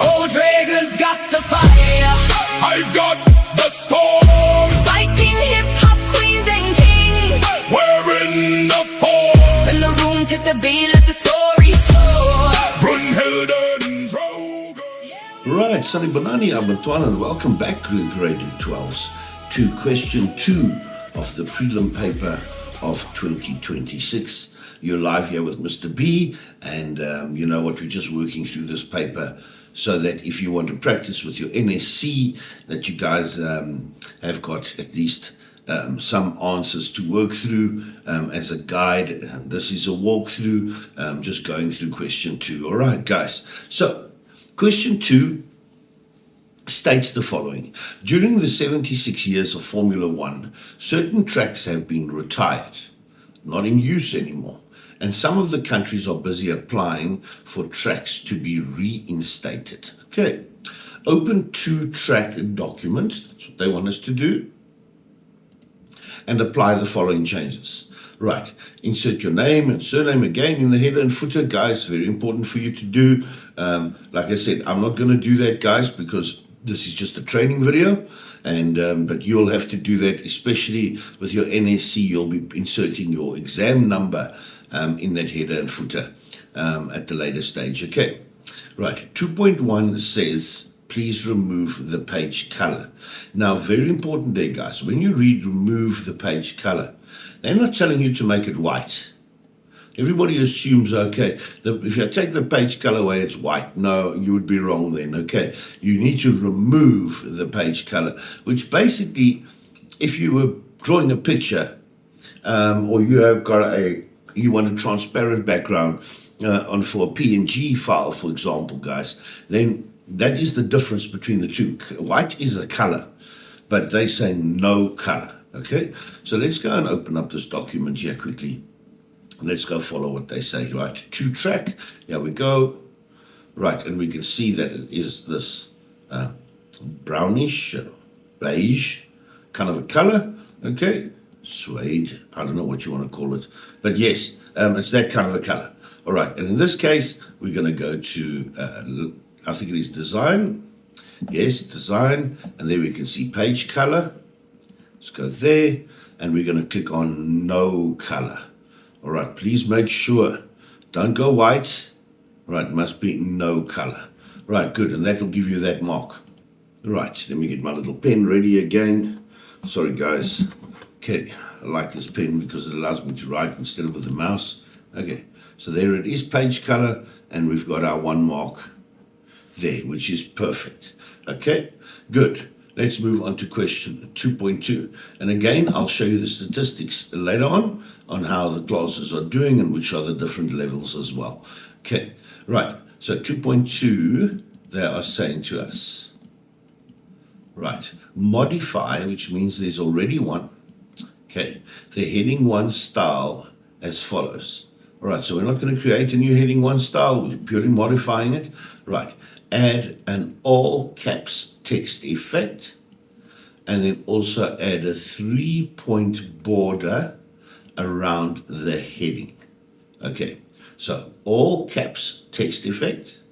Drager's got the fire. I've got the storm. Fighting hip-hop queens and kings. We're in the form. When the rooms hit the beat, let the story soar. Brunhilde and Droger. Right, Sunny Banani, I'm Antoine, and welcome back, grade 12s, to question 2 of the prelim paper of 2026. You're live here with Mr. B, and you know what, we're just working through this paper so that if you want to practice with your NSC, that you guys have got at least some answers to work through as a guide. This is a walkthrough, just going through question 2. All right, guys. So, question 2 states the following. During the 76 years of Formula One, certain tracks have been retired, not in use anymore, and some of the countries are busy applying for tracks to be reinstated. Okay, open 2-track document, that's what they want us to do, and apply the following changes. Right, insert your name and surname again in the header and footer, guys. Very important for you to do. Like I said, I'm not going to do that, guys, because this is just a training video, and but you'll have to do that, especially with your NSC. You'll be inserting your exam number in that header and footer at the later stage. Okay, right. 2.1 says, please remove the page color. Now, very important there, guys. When you read remove the page color, they're not telling you to make it white. Everybody assumes, okay, if I take the page color away, it's white. No, you would be wrong then, okay? You need to remove the page color, which basically, if you were drawing a picture, or you have got you want a transparent background for a PNG file, for example, guys, then that is the difference between the two. White is a color, but they say no color, okay? So let's go and open up this document here quickly. Let's go follow what they say, right? 2-track, here we go. Right, and we can see that it is this brownish, beige kind of a color, okay? Suede, I don't know what you want to call it. But yes, it's that kind of a color. All right, and in this case, we're going to go to, I think it is design. Yes, design, and there we can see page color. Let's go there, and we're going to click on no color. All right, please make sure, don't go white. Right, must be no color. Right, good, and that'll give you that mark. Right, let me get my little pen ready again. Sorry, guys. Okay, I like this pen because it allows me to write instead of with the mouse. Okay, so there it is, page color, and we've got our 1 mark there, which is perfect. Okay, good. Let's move on to question 2.2. And again, I'll show you the statistics later on how the classes are doing and which are the different levels as well. Okay, right. So 2.2, they are saying to us, right, modify, which means there's already one. Okay, the heading 1 style as follows. All right, so we're not going to create a new heading 1 style. We're purely modifying it. Right. Add an all caps text effect, and then also add a 3-point border around the heading. Okay, so all caps text effect,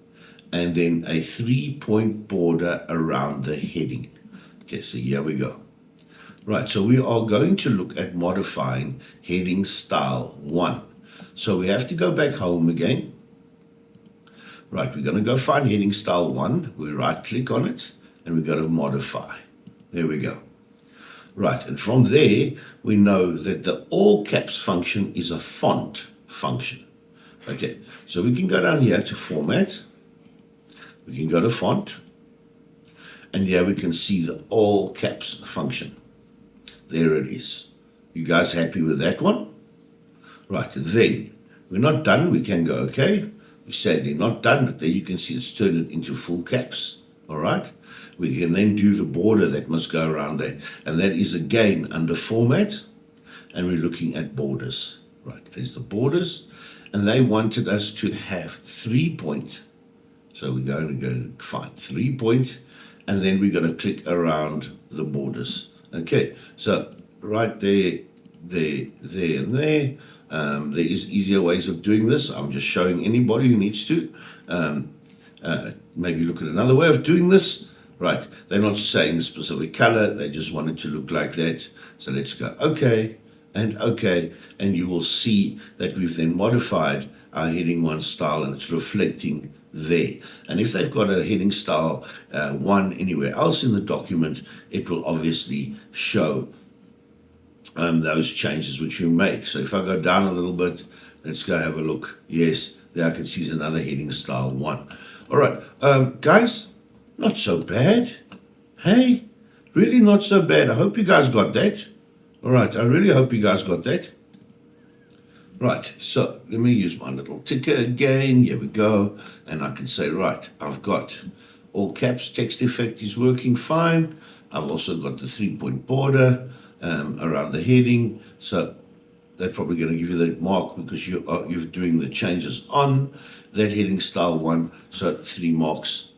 and then a 3-point border around the heading. Okay, so here we go. Right, so we are going to look at modifying heading style 1. So we have to go back home again. Right, we're going to go find heading style 1. We right click on it and we go to modify. There we go. Right, and from there we know that the all caps function is a font function. Okay, so we can go down here to format. We can go to font. And here we can see the all caps function. There it is. You guys happy with that one? Right, and then we're not done. We can go okay. We say they're not done, but there you can see it's turned it into full caps. All right. We can then do the border that must go around that. And that is again under format. And we're looking at borders. Right. There's the borders. And they wanted us to have 3-point. So we're going to go find 3-point. And then we're going to click around the borders. Okay. So right there, there, and there. There is easier ways of doing this. I'm just showing anybody who needs to maybe look at another way of doing this. Right, they're not saying a specific color, they just want it to look like that. So let's go OK, and you will see that we've then modified our heading 1 style, and it's reflecting there. And if they've got a heading style 1 anywhere else in the document, it will obviously show those changes which you made. So if I go down a little bit, let's go have a look. Yes, there I can see is another heading style 1. All right, guys, not so bad. Hey, really not so bad. I hope you guys got that. All right, I really hope you guys got that. Right, so let me use my little ticker again. Here we go. And I can say, right, I've got all caps, text effect is working fine. I've also got the 3-point border around the heading. So they're probably going to give you that mark because you're doing the changes on that heading style 1. So 3 marks.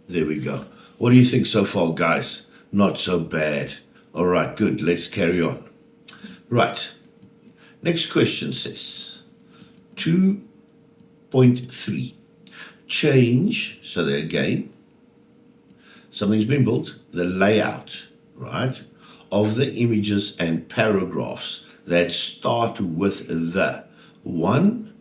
There we go. What do you think so far, guys? Not so bad. All right, good. Let's carry on. Right. Next question says 2.3. Change, so there again, something's been built, the layout, right, of the images and paragraphs that start with the Algarve.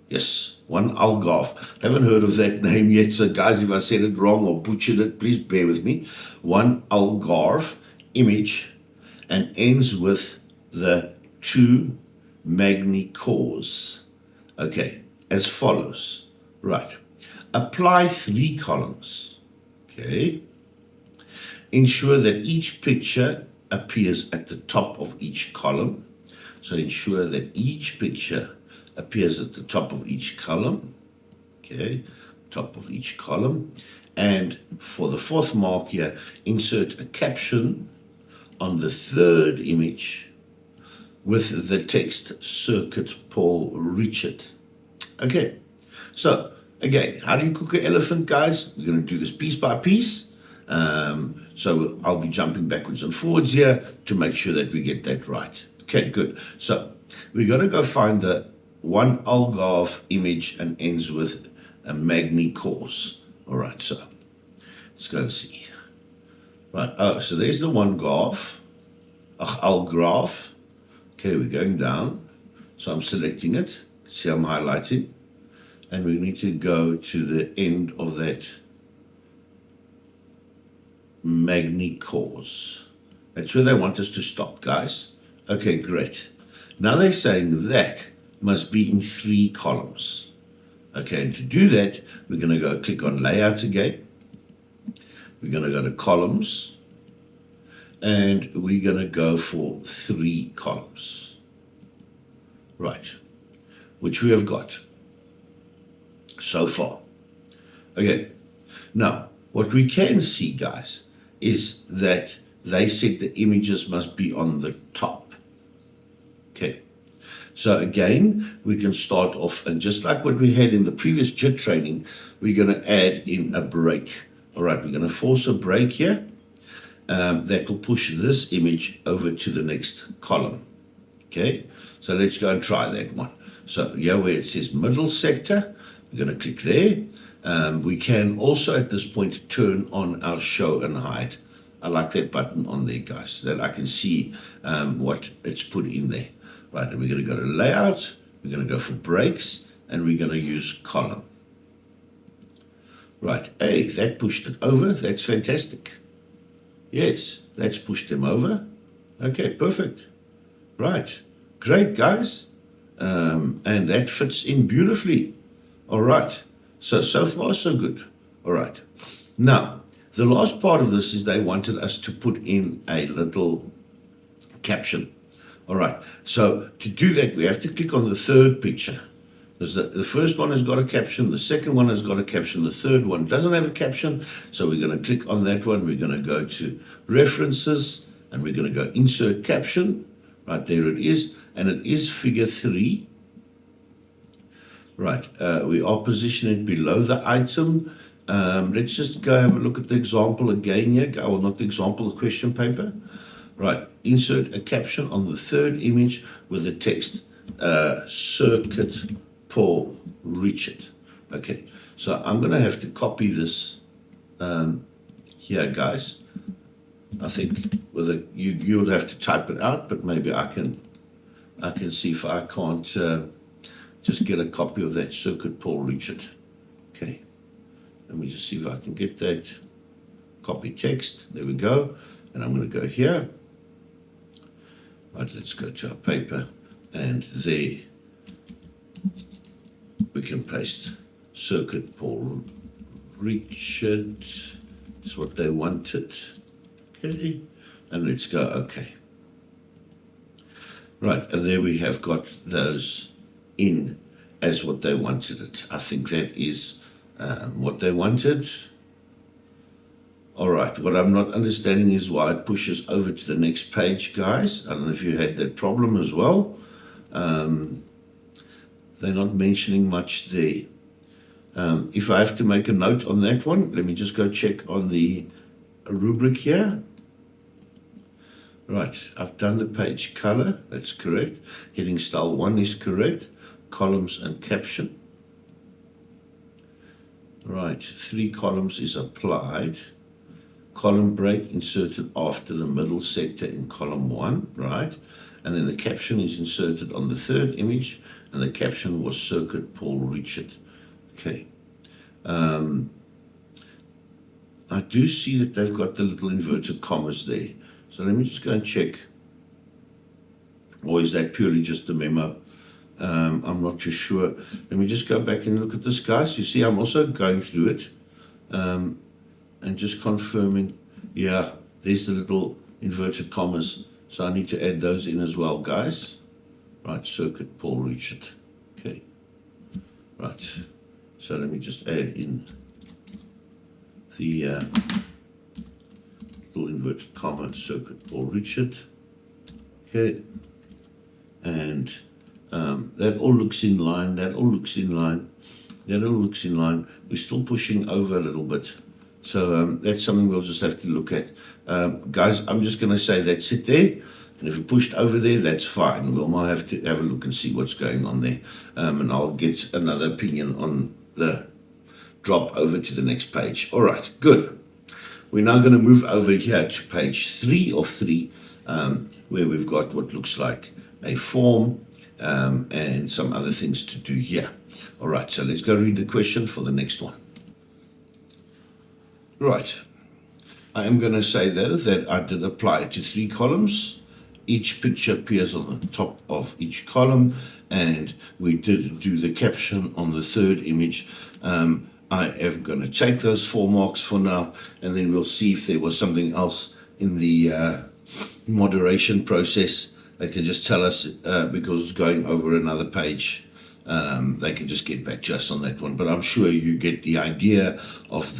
Yes, one Algarve. Haven't heard of that name yet, so guys, if I said it wrong or butchered it, please bear with me. One Algarve image and ends with the 2 magni cores. Okay, as follows. Right. Apply 3 columns. Okay. Ensure that each picture appears at the top of each column. So ensure that each picture appears at the top of each column. Okay, top of each column. And for the 4th mark here, insert a caption on the 3rd image with the text Circuit Paul Richard. Okay, so again, how do you cook an elephant, guys? We're going to do this piece by piece. So I'll be jumping backwards and forwards here to make sure that we get that right. Okay, good. So we're going to go find the one Algarve image and ends with a magni cores. All right, so let's go and see. Right, oh, so there's the one Algarve. Okay, we're going down. So I'm selecting it. See, I'm highlighting. And we need to go to the end of that magni cores. That's where they want us to stop, guys. Okay, great. Now they're saying that must be in 3 columns. Okay, and to do that, we're going to go click on Layout again. We're going to go to Columns. And we're going to go for 3 columns. Right, which we have got so far. Okay, now what we can see, guys, is that they said the images must be on the top. Okay, so again, we can start off, and just like what we had in the previous JIT training, we're going to add in a break. All right, we're going to force a break here. That will push this image over to the next column. Okay, so let's go and try that one. So here where it says middle sector, we're going to click there. We can also at this point turn on our show and hide. I like that button on there, guys, so that I can see what it's put in there. Right, and we're going to go to layout, we're going to go for breaks, and we're going to use column. Right, hey, that pushed it over. That's fantastic. Yes, that's pushed them over. Okay, perfect. Right, great, guys. And that fits in beautifully. All right, so far so good. All right, now the last part of this is they wanted us to put in a little caption. All right, so to do that, we have to click on the 3rd picture. Because the first one has got a caption, the second one has got a caption, the third one doesn't have a caption. So we're going to click on that one. We're going to go to References, and we're going to go Insert Caption. Right, there it is. And it is figure 3. Right, we are positioning it below the item. Let's just go have a look at the example again here. Well, not the example, the question paper. Right, insert a caption on the 3rd image with the text circuit Paul Richard. Okay, so I'm going to have to copy this here, guys. I think you would have to type it out, but maybe I can see if I can't just get a copy of that circuit Paul Richard. Okay, let me just see if I can get that. Copy text. There we go. And I'm going to go here. Right, let's go to our paper, and there we can paste circuit Paul Richard. That's what they wanted. Okay, and let's go OK. Right, and there we have got those in as what they wanted it. I think that is what they wanted. All right, what I'm not understanding is why it pushes over to the next page, guys. I don't know if you had that problem as well. They're not mentioning much there. If I have to make a note on that one, let me just go check on the rubric here. Right, I've done the page color, that's correct. Heading style 1 is correct. Columns and caption. Right, 3 columns is applied. Column break inserted after the middle sector in column 1, right? And then the caption is inserted on the 3rd image, and the caption was circuit Paul Richard. Okay. I do see that they've got the little inverted commas there. So let me just go and check. Or is that purely just a memo? I'm not too sure. Let me just go back and look at this, guys. You see, I'm also going through it. And just confirming, yeah, there's the little inverted commas. So I need to add those in as well, guys. Right, circuit Paul Richard. Okay. Right. So let me just add in the little inverted comma, circuit Paul Richard. Okay. And that all looks in line. That all looks in line. That all looks in line. We're still pushing over a little bit. So that's something we'll just have to look at. Guys, I'm just going to say that's it there. And if we pushed over there, that's fine. We'll might have to have a look and see what's going on there. And I'll get another opinion on the drop over to the next page. All right, good. We're now going to move over here to page 3 of 3, where we've got what looks like a form and some other things to do here. All right, so let's go read the question for the next one. Right, I am going to say though that I did apply to 3 columns. Each picture appears on the top of each column, and we did do the caption on the 3rd image. I am going to take those 4 marks for now, and then we'll see if there was something else in the moderation process. They can just tell us because it's going over another page. They can just get back to us on that one, but I'm sure you get the idea of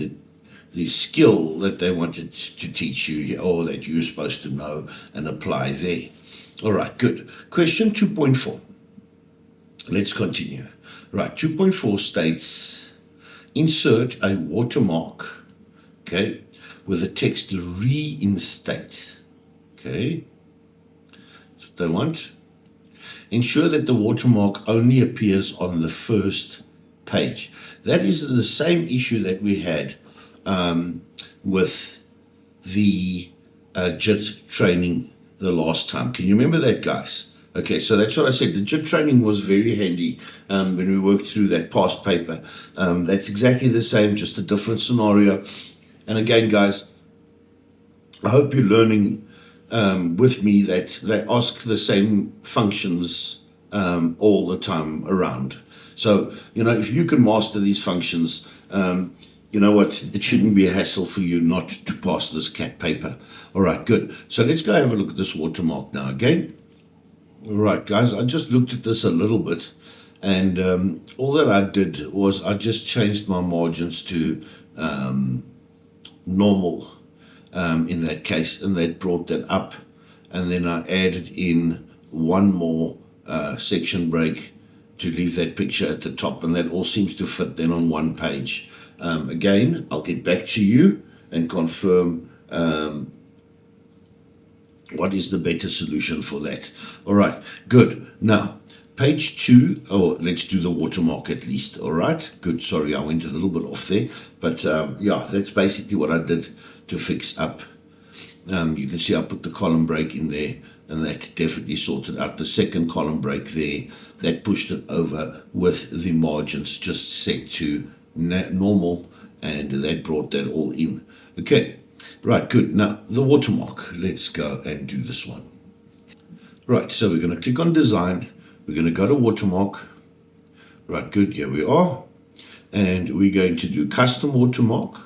the skill that they wanted to teach you, or that you're supposed to know and apply there. All right, good. Question 2.4. Let's continue. Right, 2.4 states, insert a watermark, okay, with the text reinstate, okay. That's what they want. Ensure that the watermark only appears on the first page. That is the same issue that we had with the JIT training the last time. Can you remember that, guys? Okay, so that's what I said. The JIT training was very handy when we worked through that past paper. That's exactly the same, just a different scenario. And again, guys, I hope you're learning with me that they ask the same functions all the time around. So, you know, if you can master these functions, you know what, it shouldn't be a hassle for you not to pass this CAT paper. All right, good. So let's go have a look at this watermark now again. All right, guys, I just looked at this a little bit, and all that I did was I just changed my margins to normal in that case, and that brought that up. And then I added in one more section break to leave that picture at the top, and that all seems to fit then on one page. Again, I'll get back to you and confirm what is the better solution for that. All right, good. Now, page 2, or let's do the watermark at least, all right? Good, sorry, I went a little bit off there, but yeah, that's basically what I did to fix up. You can see I put the column break in there, and that definitely sorted out the second column break there. That pushed it over with the margins just set to normal, and that brought that all in. Okay, right, good. Now, the watermark. Let's go and do this one. Right, so we're going to click on Design. We're going to go to Watermark. Right, good, here we are. And we're going to do Custom Watermark.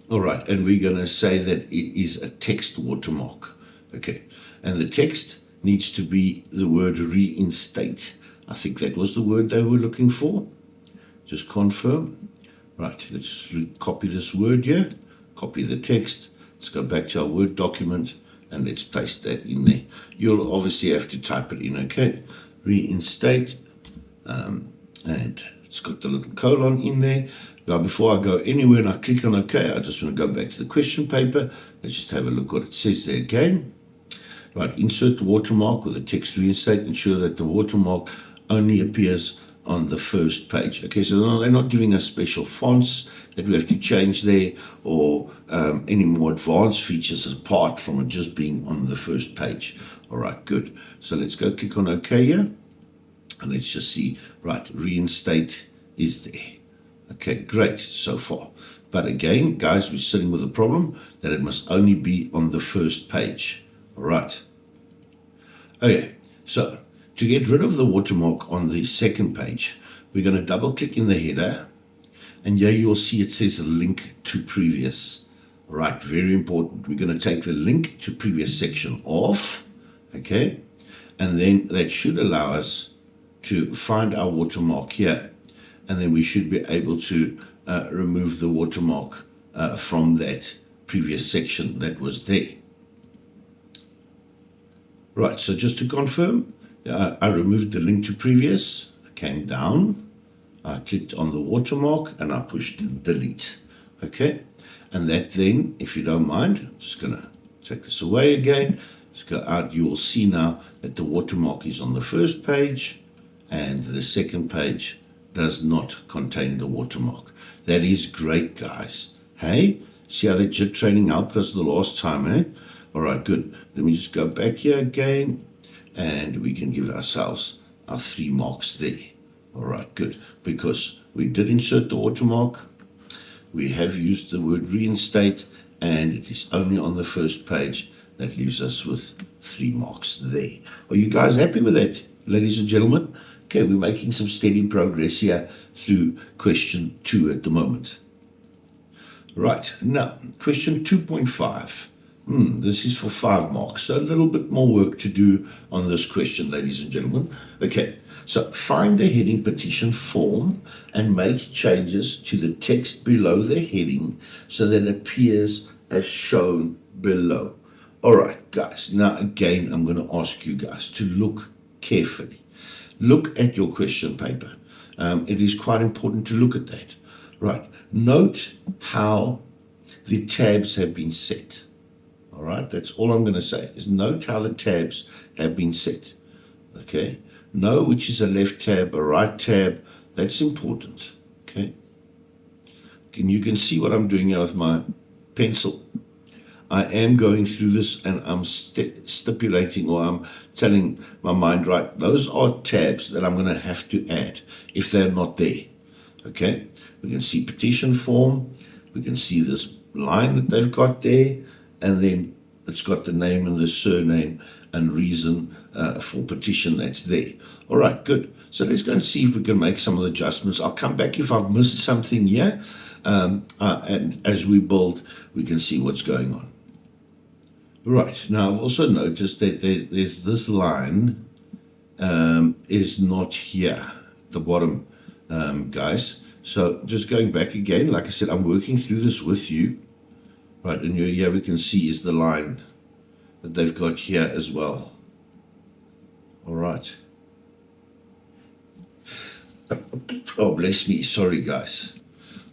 All right, and we're going to say that it is a text watermark. Okay, and the text needs to be the word reinstate. I think that was the word they were looking for. Just confirm. Right, let's copy this word here. Copy the text. Let's go back to our Word document and let's paste that in there. You'll obviously have to type it in, okay? Reinstate, and it's got the little colon in there. Now, before I go anywhere and I click on OK, I just want to go back to the question paper. Let's just have a look what it says there again. Right, insert the watermark with the text reinstate. Ensure that the watermark only appears on the first page. Okay, so they're not giving us special fonts that we have to change there, or any more advanced features apart from it just being on the first page. All right, good. So let's go click on OK here, and let's just see, right, reinstate is there. Okay, great so far. But again, guys, we're sitting with a problem that it must only be on the first page. All right. Okay, so to get rid of the watermark on the second page, we're going to double click in the header, and here you'll see it says a link to previous. All right, very important. We're going to take the link to previous section off, okay, and then that should allow us to find our watermark here, and then we should be able to remove the watermark from that previous section that was there. Right, so just to confirm, I removed the link to previous, I came down, I clicked on the watermark, and I pushed delete. Okay, and that then, if you don't mind, I'm just going to take this away again. Let's go out. You will see now that the watermark is on the first page, and the second page does not contain the watermark. That is great, guys. Hey, see how that JIT training helped us the last time, eh? All right, good. Let me just go back here again, and we can give ourselves our 3 marks there. All right, good. Because we did insert the watermark, we have used the word reinstate, and it is only on the first page. That leaves us with 3 marks there. Are you guys happy with that, ladies and gentlemen? Okay, we're making some steady progress here through question 2 at the moment. Right, now, question 2.5. This is for 5 marks, so a little bit more work to do on this question, ladies and gentlemen. Okay, so find the heading petition form and make changes to the text below the heading so that it appears as shown below. All right, guys, now again, I'm going to ask you guys to look carefully. Look at your question paper. It is quite important to look at that. Right, note how the tabs have been set. All right, that's all I'm going to say, is note how the tabs have been set. Okay, know which is a left tab, a right tab. That's important. Okay, and you can see what I'm doing here with my pencil. I am going through this, and I'm stipulating, or I'm telling my mind, right, those are tabs that I'm going to have to add if they're not there. Okay, we can see petition form. We can see this line that they've got there, and then it's got the name and the surname and reason for petition that's there. All right, good. So let's go and see if we can make some of the adjustments. I'll come back if I've missed something here. And as we build, we can see what's going on. Right, now I've also noticed that there's this line is not here at the bottom, guys. So just going back again, like I said, I'm working through this with you. Right, and here we can see is the line that they've got here as well. All right. Oh, bless me. Sorry, guys.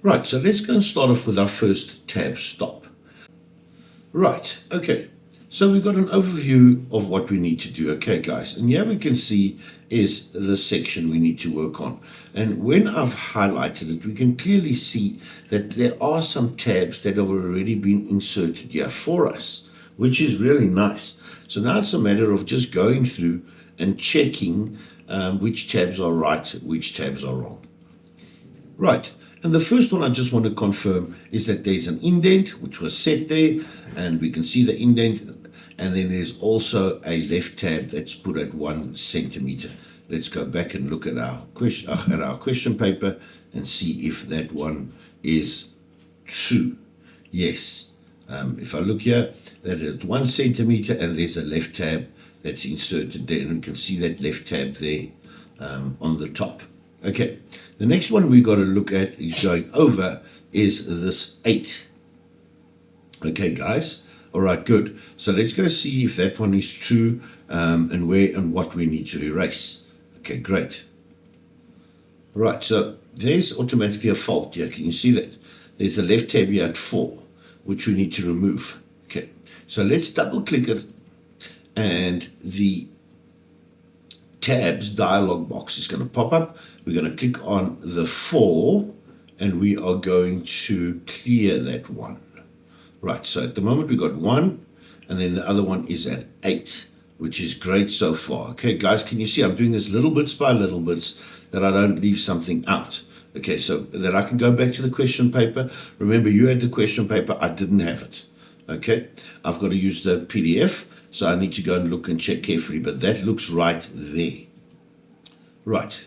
Right, so let's go and start off with our first tab, stop. Right, okay. So we've got an overview of what we need to do. Okay, guys, and here we can see is the section we need to work on. And when I've highlighted it, we can clearly see that there are some tabs that have already been inserted here for us, which is really nice. So now it's a matter of just going through and checking which tabs are right, which tabs are wrong. Right, and the first one I just want to confirm is that there's an indent which was set there, and we can see the indent, and then there's also a left tab that's put at 1 centimeter. Let's go back and look at our question paper and see if that one is true. Yes, if I look here, that is 1 centimeter, and there's a left tab that's inserted there, and we can see that left tab there on the top. Okay, the next one we got to look at is going over is this 8. Okay, guys. All right, good. So let's go see if that one is true and where and what we need to erase. Okay, great. Right, so there's automatically a fault here. Can you see that? There's a left tab here at 4, which we need to remove. Okay, so let's double click it, and the tabs dialog box is going to pop up. We're going to click on the 4, and we are going to clear that one. Right, so at the moment we got 1, and then the other one is at 8, which is great so far. Okay, guys, can you see I'm doing this little bits by little bits that I don't leave something out. Okay, so that I can go back to the question paper. Remember, you had the question paper, I didn't have it. Okay, I've got to use the PDF, so I need to go and look and check carefully, but that looks right there. Right,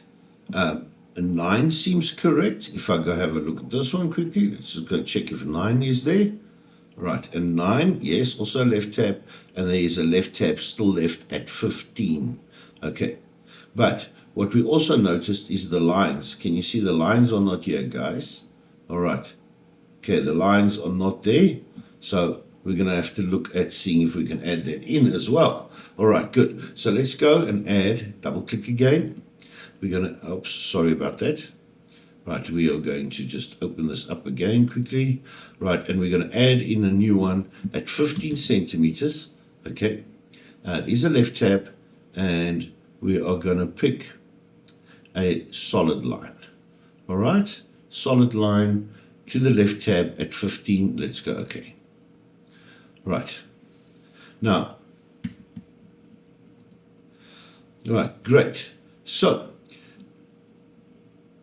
9 seems correct. If I go have a look at this one quickly, let's just go check if 9 is there. Right, and 9, yes, also a left tab, and there is a left tab still left at 15. Okay, but what we also noticed is the lines. Can you see the lines are not here, guys? All right, okay, the lines are not there, so we're going to have to look at seeing if we can add that in as well. All right, good. So let's go and add, double click again. We're going to, oops, sorry about that. Right, we are going to just open this up again quickly. Right, and we're going to add in a new one at 15 centimeters. Okay, it is a left tab, and we are going to pick a solid line. All right, solid line to the left tab at 15. Let's go, okay. Right, now, right, great. So,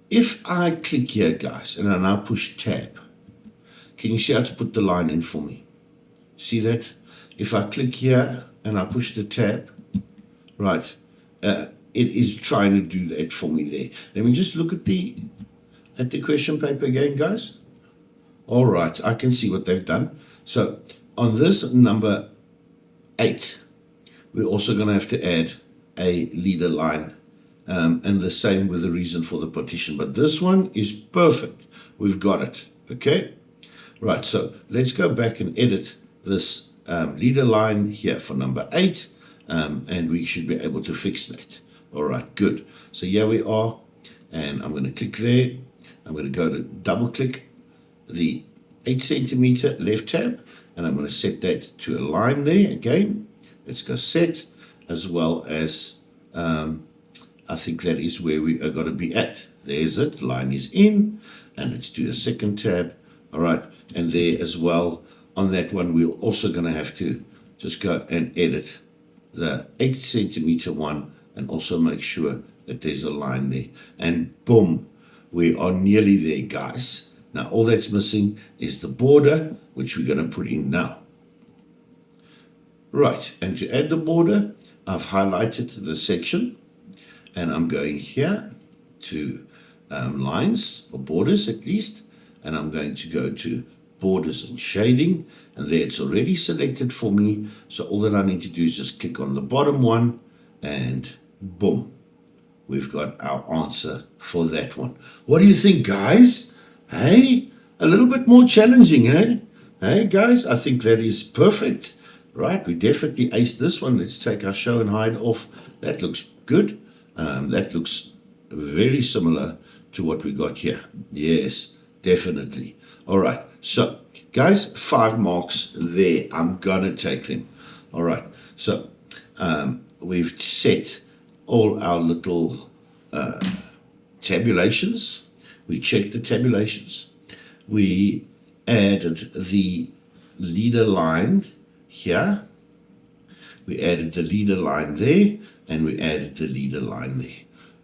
if I click here, guys, and I now push tab, can you see how to put the line in for me? See that? If I click here and I push the tab, right, it is trying to do that for me there. Let me just look at the question paper again, guys. All right, I can see what they've done. So on this number 8, we're also going to have to add a leader line. And the same with the reason for the partition. But this one is perfect. We've got it. Okay? Right, so let's go back and edit this leader line here for number 8. And we should be able to fix that. All right, good. So here we are. And I'm going to click there. I'm going to go to double click the 8 centimeter left tab. And I'm going to set that to a line there again. Let's go set, as well as I think that is where we are going to be at. There's it, line is in, and let's do a second tab. All right, and there as well, on that one, we're also going to have to just go and edit the 8 centimeter one, and also make sure that there's a line there. And boom, we are nearly there, guys. Now, all that's missing is the border, which we're going to put in now. Right, and to add the border, I've highlighted the section. And I'm going here to lines, or borders at least, and I'm going to go to borders and shading, and there it's already selected for me. So all that I need to do is just click on the bottom one, and boom, we've got our answer for that one. What do you think, guys? Hey, a little bit more challenging, hey? Hey, guys, I think that is perfect. Right, we definitely aced this one. Let's take our show and hide off. That looks good. That looks very similar to what we got here. Yes, definitely. All right, so guys, 5 marks there. I'm going to take them. All right, so we've set all our little tabulations. We checked the tabulations. We added the leader line here. We added the leader line there, and we added the leader line there.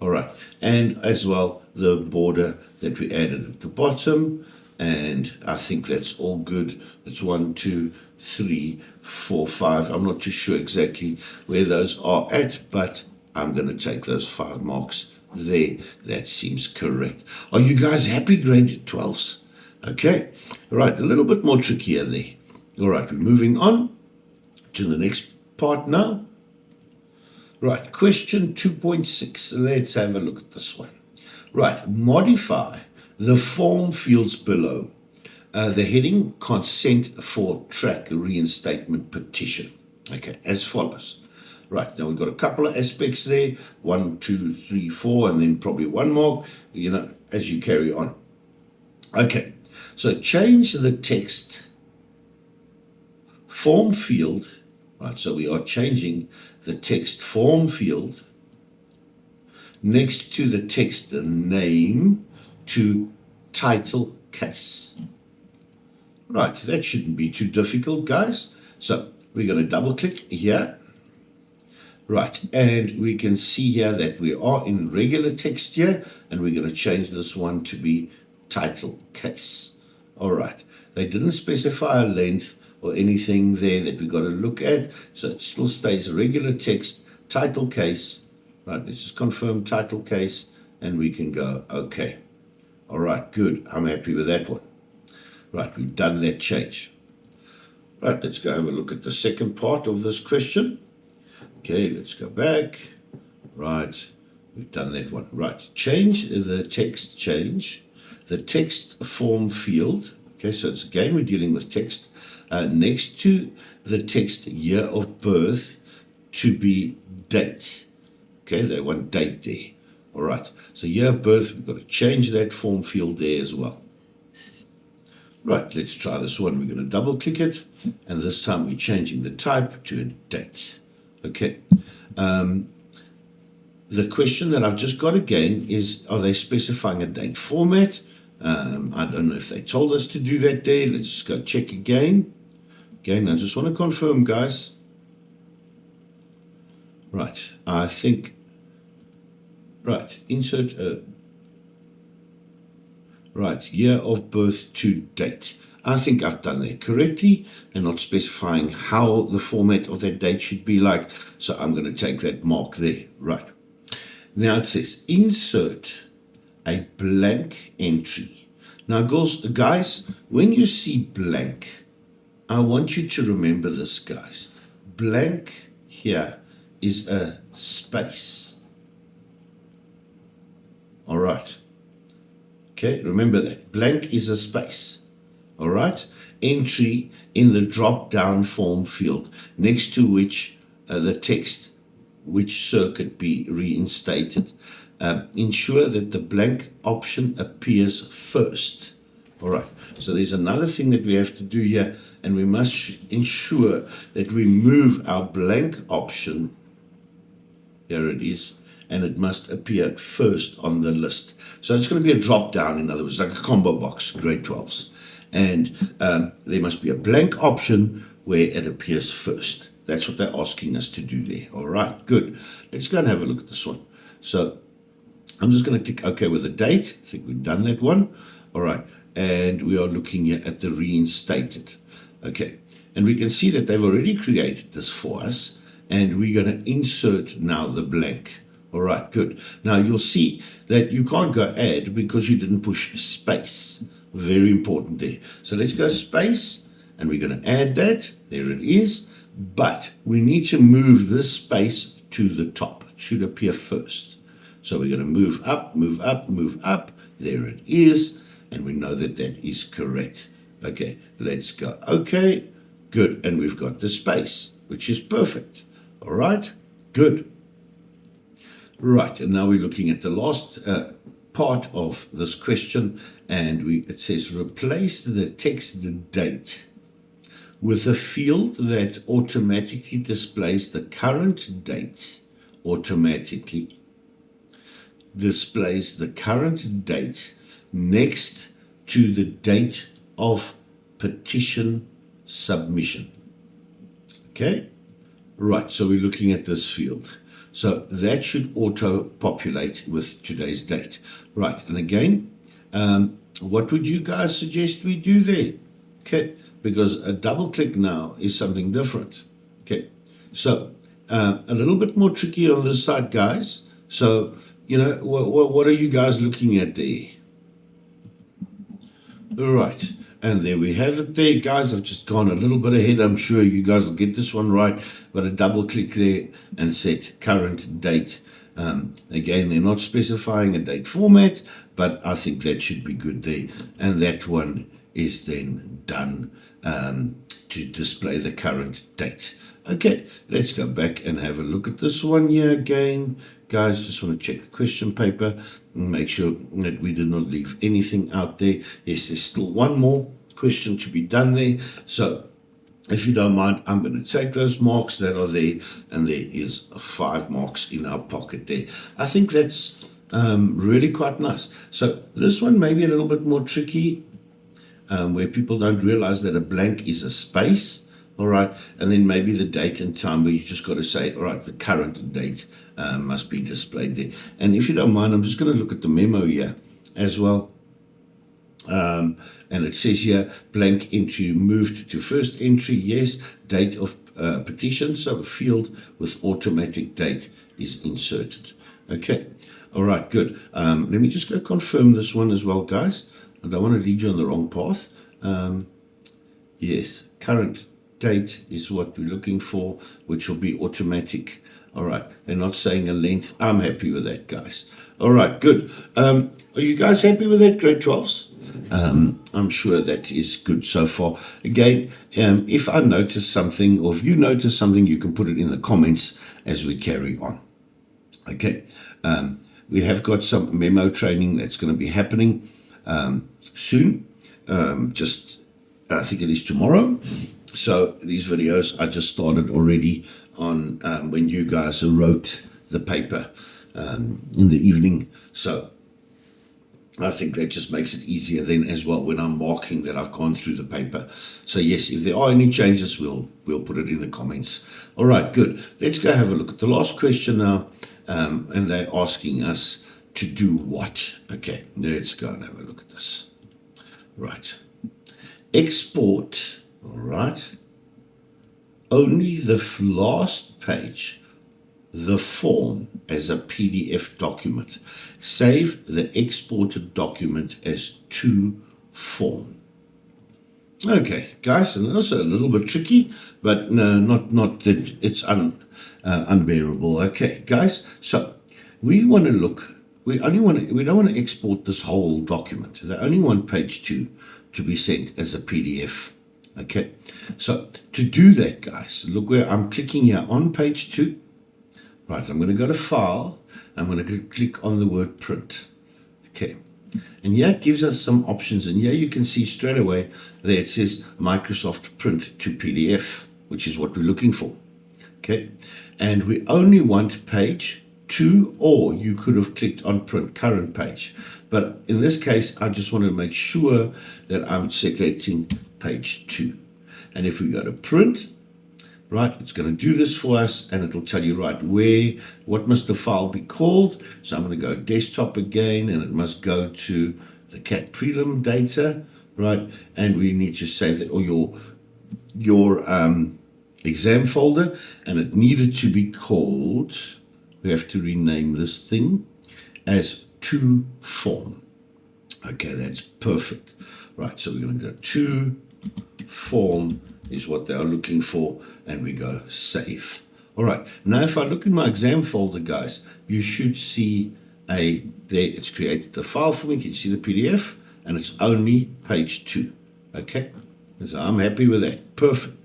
All right, and as well the border that we added at the bottom, and I think that's all good. It's 1, 2, 3, 4, 5. I'm not too sure exactly where those are at, but I'm going to take those 5 marks there. That seems correct. Are you guys happy, grade 12s? Okay, all right, a little bit more trickier there. All right, we're moving on to the next part now. Right, question 2.6. Let's have a look at this one. Right, modify the form fields below. The heading, consent for track reinstatement petition. Okay, as follows. Right, now we've got a couple of aspects there. 1, 2, 3, 4, and then probably 1 mark, as you carry on. Okay, so change the text form field. Right, so we are changing the text form field next to the text name to title case. Right, that shouldn't be too difficult, guys. So we're going to double click here. Right, and we can see here that we are in regular text here, and we're going to change this one to be title case. All right, they didn't specify a length or anything there that we got to look at, so it still stays regular text, title case. Right, let's just confirm title case, and we can go okay. All right, good. I'm happy with that one. Right, we've done that change. Right, let's go have a look at the second part of this question. Okay, let's go back. Right, we've done that one. Right, change the text form field. Okay, so it's again, we're dealing with text. Next to the text year of birth to be date. Okay, they want date there. All right, so year of birth, we've got to change that form field there as well. Right, let's try this one. We're going to double click it, and this time we're changing the type to a date. Okay. The question that I've just got again is, are they specifying a date format? I don't know if they told us to do that there. Let's just go check again. Again, I just want to confirm, guys. Right, I think, right, insert, right, year of birth to date. I think I've done that correctly. They're not specifying how the format of that date should be like, so I'm going to take that mark there. Right. Now it says insert a blank entry. Now, guys, when you see blank, I want you to remember this, guys. Blank here is a space. All right. Okay, remember that. Blank is a space. All right. Entry in the drop-down form field, next to which the text, which circuit be reinstated. Ensure that the blank option appears first. All right, so there's another thing that we have to do here, and we must ensure that we move our blank option, here it is, and it must appear first on the list. So it's going to be a drop down, in other words, like a combo box, grade 12s. And there must be a blank option where it appears first. That's what they're asking us to do there. All right, good. Let's go and have a look at this one. So I'm just going to click OK with the date. I think we've done that one. All right, and we are looking here at the reinstated. Okay, and we can see that they've already created this for us, and we're going to insert now the blank. All right, good. Now you'll see that you can't go add because you didn't push space. Very important there. So let's go space, and we're going to add that. There it is. But we need to move this space to the top. It should appear first. So we're going to move up, move up, move up. There it is. And we know that that is correct. Okay, let's go. Okay, good. And we've got the space, which is perfect. All right, good. Right, and now we're looking at the last part of this question, and it says replace the text date with a field that automatically displays the current date, automatically displays the current date next to the date of petition submission. Okay, right, so we're looking at this field. So that should auto-populate with today's date. Right, and again, what would you guys suggest we do there? Okay, because a double click now is something different. Okay, so a little bit more tricky on this side, guys. So, you know, what are you guys looking at there? All right, and there we have it there, guys. I've just gone a little bit ahead. I'm sure you guys will get this one right, but a double click there and set current date. Again, they're not specifying a date format, but I think that should be good there. And that one is then done to display the current date. Okay, let's go back and have a look at this one here again. Guys, just want to check the question paper and make sure that we did not leave anything out there. Yes, there's still one more question to be done there. So if you don't mind, I'm going to take those marks that are there, and there is 5 marks in our pocket there. I think that's really quite nice. So this one may be a little bit more tricky, where people don't realize that a blank is a space. All right, and then maybe the date and time, where you just got to say, all right, the current date must be displayed there. And if you don't mind, I'm just going to look at the memo here as well. And it says here, blank entry moved to first entry, yes, date of petition, so a field with automatic date is inserted. Okay, all right, good. Let me just go confirm this one as well, guys. I don't want to lead you on the wrong path. Yes, current date is what we're looking for, which will be automatic. All right, they're not saying a length. I'm happy with that, guys. All right, good. Are you guys happy with that, grade 12s? I'm sure that is good so far. Again, if I notice something, or if you notice something, you can put it in the comments as we carry on. Okay, we have got some memo training that's going to be happening soon. I think it is tomorrow. So these videos I just started already on when you guys wrote the paper in the evening. So I think that just makes it easier then as well when I'm marking that I've gone through the paper. So yes, if there are any changes, we'll put it in the comments. All right, good. Let's go have a look at the last question now. And they're asking us to do what? Okay, let's go and have a look at this. Right. Export, all right, only the last page, the form, as a PDF document. Save the exported document as to form. Okay, guys, and that's a little bit tricky, but no, not that it's unbearable. Okay, guys, so we want to look. We don't want to export this whole document. They only want page 2 to be sent as a PDF. Okay, so to do that, guys, look where I'm clicking here on page 2. Right, I'm going to go to File. I'm going to click on the word Print. Okay, and here it gives us some options, and here you can see straight away there it says Microsoft Print to PDF, which is what we're looking for. Okay, and we only want page 2, or you could have clicked on Print Current Page. But in this case, I just want to make sure that I'm selecting page 2. And if we go to Print, right, it's going to do this for us, and it'll tell you right what must the file be called. So I'm going to go Desktop again, and it must go to the CAT Prelim data, right? And we need to save that, or your exam folder, and it needed to be called, we have to rename this thing as to form. Okay, that's perfect. Right, so we're going to go to form is what they are looking for, and we go save. All right, now if I look in my exam folder, guys, you should see there it's created the file for me. You can see the PDF, and it's only page 2. Okay, so I'm happy with that. Perfect.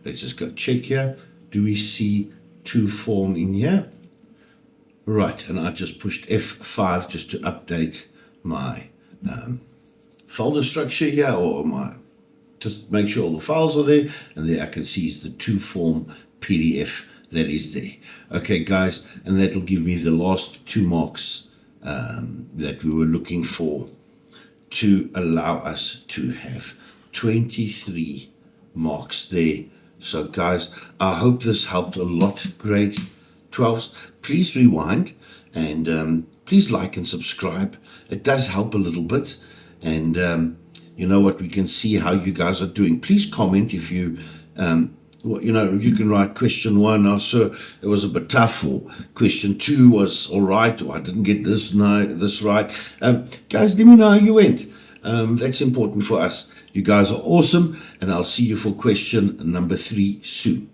Let's just go check here. Do we see to form in here? Right, and I just pushed F5 just to update my folder structure here, or my just make sure all the files are there, and there I can see is the 2-form PDF that is there. Okay, guys, and that'll give me the last 2 marks that we were looking for to allow us to have 23 marks there. So, guys, I hope this helped a lot, grade 12s. Please rewind and please like and subscribe. It does help a little bit. And you know what, we can see how you guys are doing. Please comment if you, you can write question 1, oh, sir, it was a bit tough, or question 2 was all right, or I didn't get this right. Guys, let me know how you went. That's important for us. You guys are awesome, and I'll see you for question number 3 soon.